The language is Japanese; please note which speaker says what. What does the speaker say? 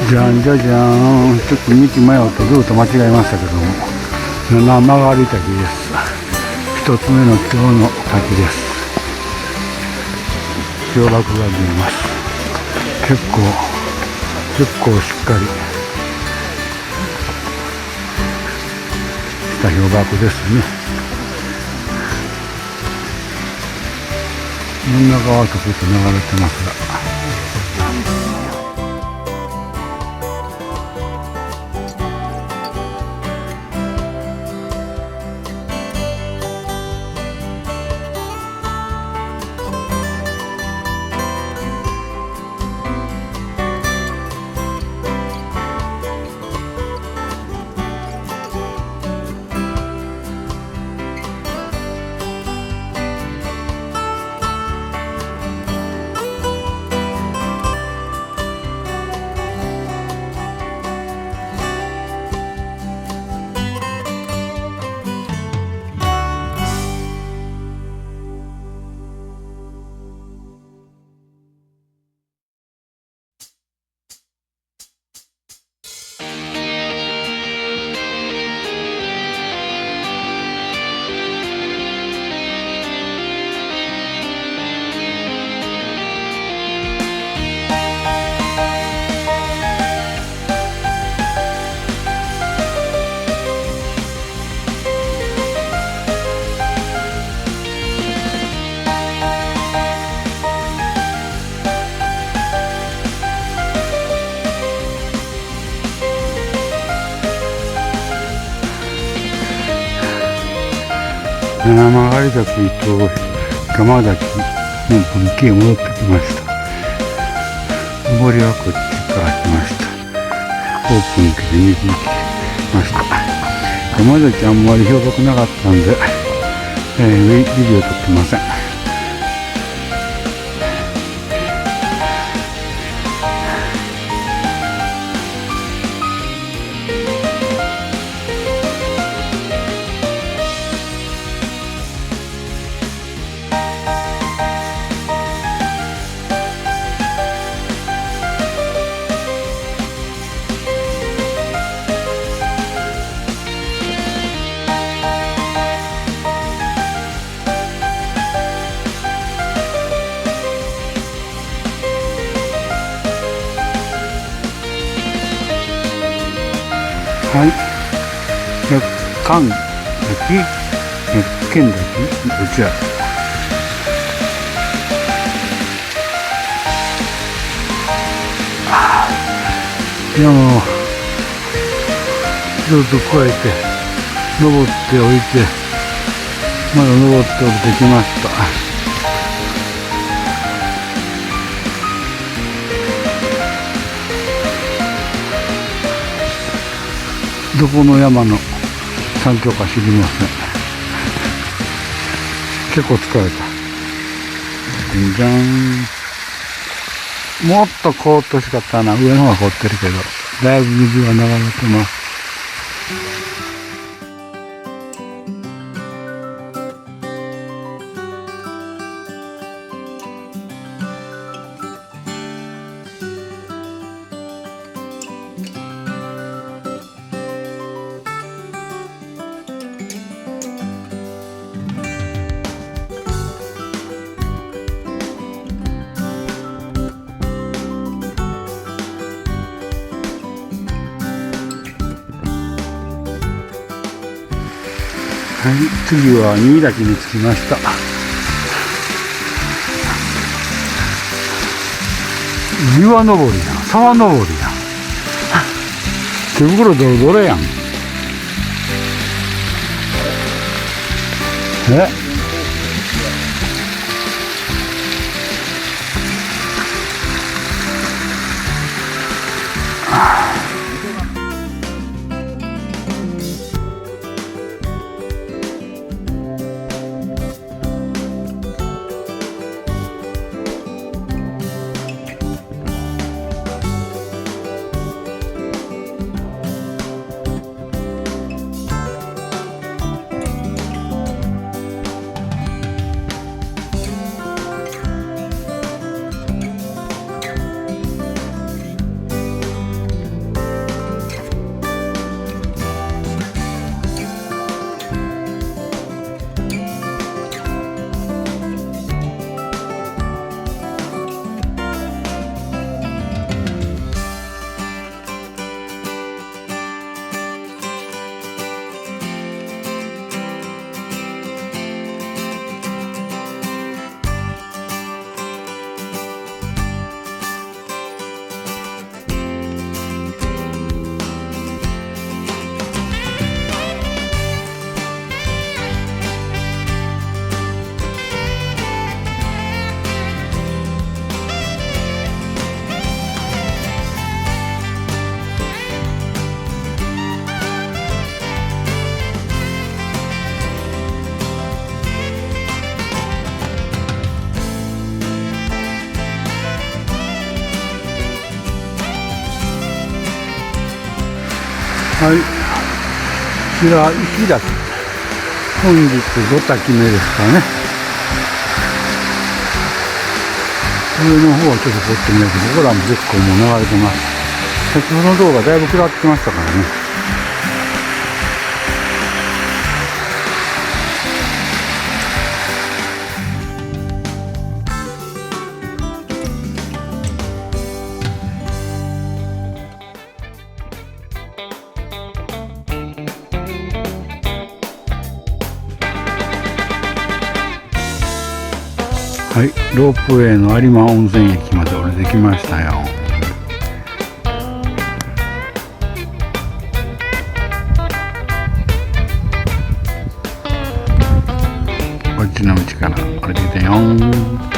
Speaker 1: じゃんじゃじゃーん、ちょっと道迷ってルート間違えましたけども、七曲滝です。一つ目の今日の滝です。氷瀑が見えます。結構しっかりした氷瀑ですね。真ん中はちょっと流れてますが、七曲滝とガマ滝の分岐へ戻ってきました。上りはこっちから来ました。オープン期で右に来ました。ガマ滝あんまり標高なかったんで、ビデオ撮ってません。はい、関滝、県滝、どちら？いやもうずっと越えて登って降りてまだ登って降りてきました。どこの山の山頂か知りません。結構疲れた。じゃん。もっと凍ってほしかったな。上の方が凍ってるけど、だいぶ水が流れてます。はい、次は新滝に着きました。岩登りやん、沢登りやん。手袋ドロドロやん。はい、こちら石滝、本日5滝目ですかね。上の方はちょっと凍ってみないけど、ここらも結構もう流れてます。先ほどの動画だいぶ下ってましたからね。はい、ロープウェイの有馬温泉駅まで降りてきましたよ。ちの道から降りてきたよ。